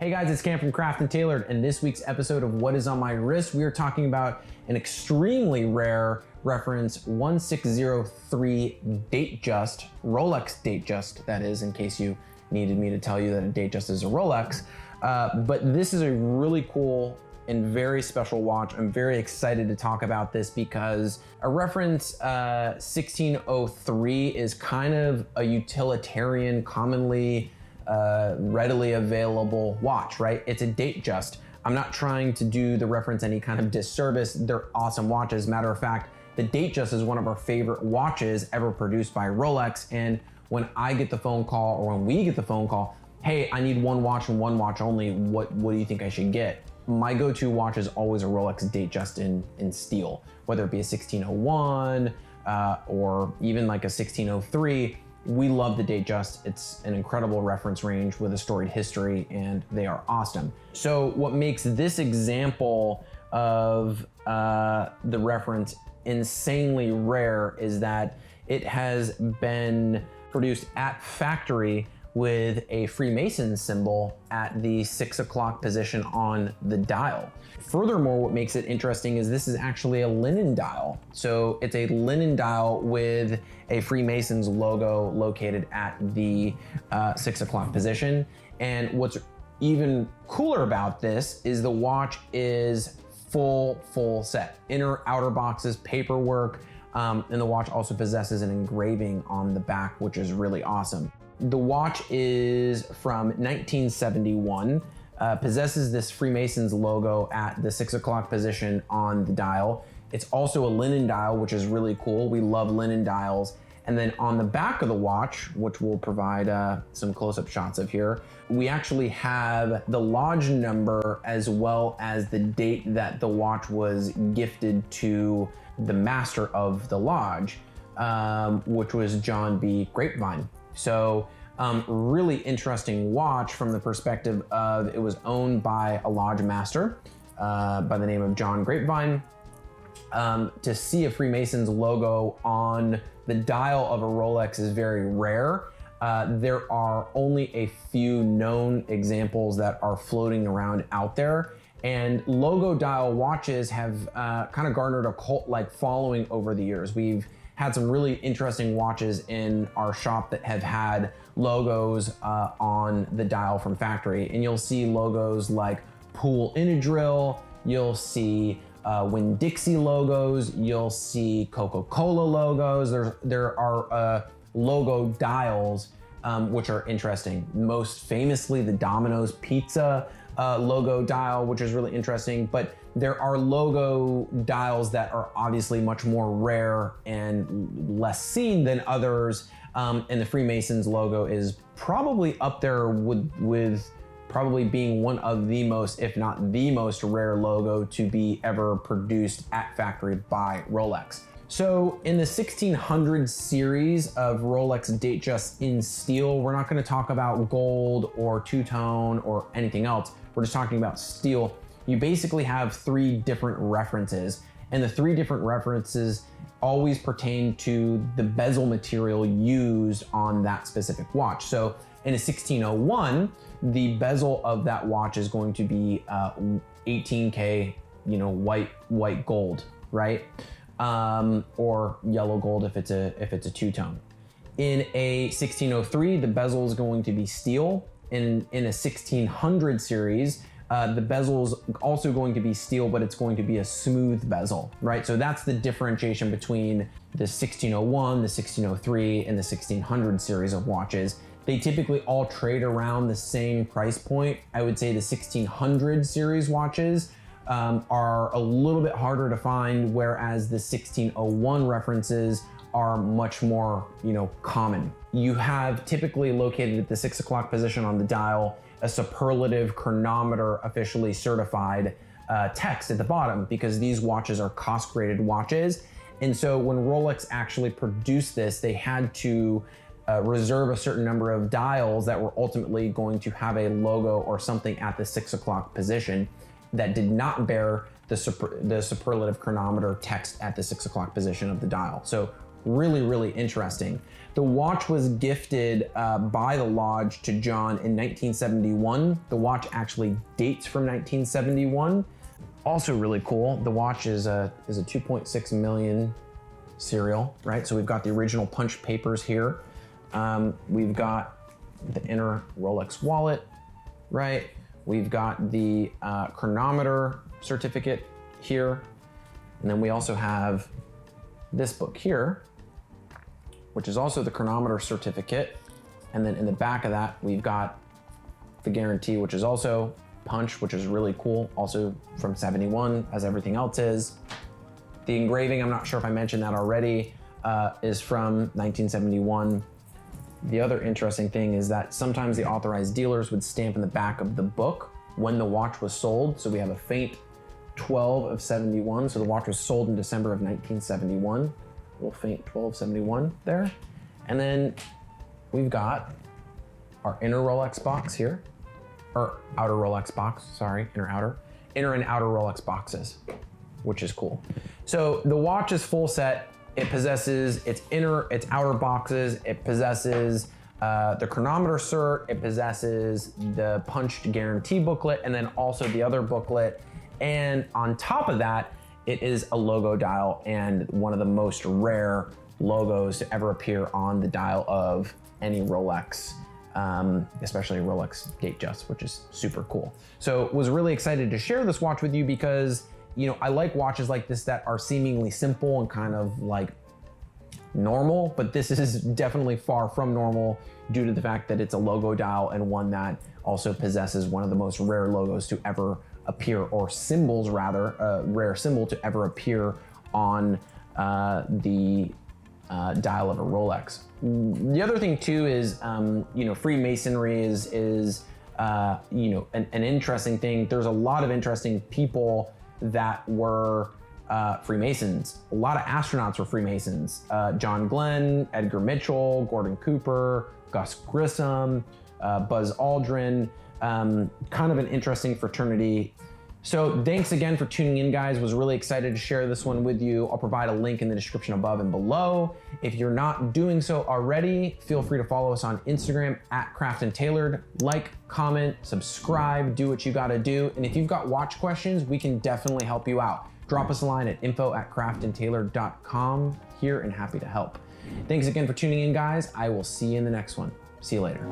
Hey guys, it's Cam from Craft and Tailored, and this week's episode of What Is On My Wrist, we are talking about an extremely rare reference 1603 Datejust, Rolex Datejust, that is, in case you needed me to tell you that a Datejust is a Rolex. But this is a really cool and very special watch. I'm very excited to talk about this because a reference 1603 is kind of a utilitarian, commonly readily available watch, right? It's a Datejust. I'm not trying to do the reference any kind of disservice. They're awesome watches. Matter of fact, the Datejust is one of our favorite watches ever produced by Rolex. And when I get the phone call, or when we get the phone call, hey, I need one watch and one watch only, what do you think I should get? My go-to watch is always a Rolex Datejust in steel, whether it be a 1601 or even like a 1603. We love the Datejust. It's an incredible reference range with a storied history, and they are awesome. So what makes this example of the reference insanely rare is that it has been produced at factory with a Freemason symbol at the 6 o'clock position on the dial. Furthermore, what makes it interesting is this is actually a linen dial. So it's a linen dial with a Freemason's logo located at the 6 o'clock position. And what's even cooler about this is the watch is full set. Inner, outer boxes, paperwork, and the watch also possesses an engraving on the back, which is really awesome. The watch is from 1971, possesses this Freemason's logo at the 6 o'clock position on the dial. It's also a linen dial, which is really cool. We love linen dials. And then on the back of the watch, which we'll provide some close-up shots of here, we actually have the lodge number as well as the date that the watch was gifted to the master of the lodge, which was John B. Grapevine. So really interesting watch from the perspective of it was owned by a lodge master by the name of John Grapevine. To see a Freemason's logo on the dial of a Rolex is very rare. There are only a few known examples that are floating around out there. And logo dial watches have kind of garnered a cult-like following over the years. We've had some really interesting watches in our shop that have had logos on the dial from factory. And you'll see logos like Pool Inadrill, you'll see Winn-Dixie logos, you'll see Coca-Cola logos. There are logo dials which are interesting. Most famously, the Domino's pizza logo dial, which is really interesting, but there are logo dials that are obviously much more rare and less seen than others, and the Freemasons logo is probably up there with probably being one of the most, if not the most rare logo to be ever produced at factory by Rolex. So in the 1600 series of Rolex Datejust in steel, we're not going to talk about gold or two-tone or anything else. We're just talking about steel. You basically have three different references, and the three different references always pertain to the bezel material used on that specific watch. So in a 1601, the bezel of that watch is going to be 18K, white gold, right? Or yellow gold if it's a two-tone. In a 1603, the bezel is going to be steel. In a 1600 series, the bezel is also going to be steel, but it's going to be a smooth bezel, right? So that's the differentiation between the 1601, the 1603, and the 1600 series of watches. They typically all trade around the same price point. I would say the 1600 series watches are a little bit harder to find, whereas the 1601 references are much more, common. You have typically located at the 6 o'clock position on the dial a superlative chronometer officially certified text at the bottom, because these watches are cost graded watches. And so when Rolex actually produced this, they had to reserve a certain number of dials that were ultimately going to have a logo or something at the 6 o'clock position that did not bear the superlative chronometer text at the 6 o'clock position of the dial. So really, really interesting. The watch was gifted by the lodge to John in 1971. The watch actually dates from 1971. Also really cool, the watch is a 2.6 million serial, right? So we've got the original punch papers here. We've got the inner Rolex wallet, right? We've got the chronometer certificate here. And then we also have this book here, which is also the chronometer certificate. And then in the back of that, we've got the guarantee, which is also punch, which is really cool, also from 71, as everything else is. The engraving, I'm not sure if I mentioned that already, is from 1971. The other interesting thing is that sometimes the authorized dealers would stamp in the back of the book when the watch was sold. So we have a faint 12 of 71. So the watch was sold in December of 1971. A little faint 1271 there. And then we've got our inner Rolex box here, or outer Rolex box, sorry, inner and outer Rolex boxes, which is cool. So the watch is full set. It possesses its inner, its outer boxes. It possesses the chronometer cert. It possesses the punched guarantee booklet, and then also the other booklet. And on top of that, it is a logo dial and one of the most rare logos to ever appear on the dial of any Rolex, especially Rolex Datejust, which is super cool. So was really excited to share this watch with you because, you know, I like watches like this that are seemingly simple and kind of like normal, but this is definitely far from normal due to the fact that it's a logo dial and one that also possesses one of the most rare logos to ever appear, or symbols rather, a rare symbol to ever appear on the dial of a Rolex. The other thing too is, you know, Freemasonry is you know, an interesting thing. There's a lot of interesting people that were Freemasons. A lot of astronauts were Freemasons. John Glenn, Edgar Mitchell, Gordon Cooper, Gus Grissom, Buzz Aldrin. Kind of an interesting fraternity. So thanks again for tuning in, guys. Was really excited to share this one with you. I'll provide a link in the description above and below. If you're not doing so already, feel free to follow us on Instagram at Craft and Tailored. Like, comment, subscribe, do what you gotta do. And if you've got watch questions, we can definitely help you out. Drop us a line at info@craftandtailored.com. Here and happy to help. Thanks again for tuning in, guys. I will see you in the next one. See you later.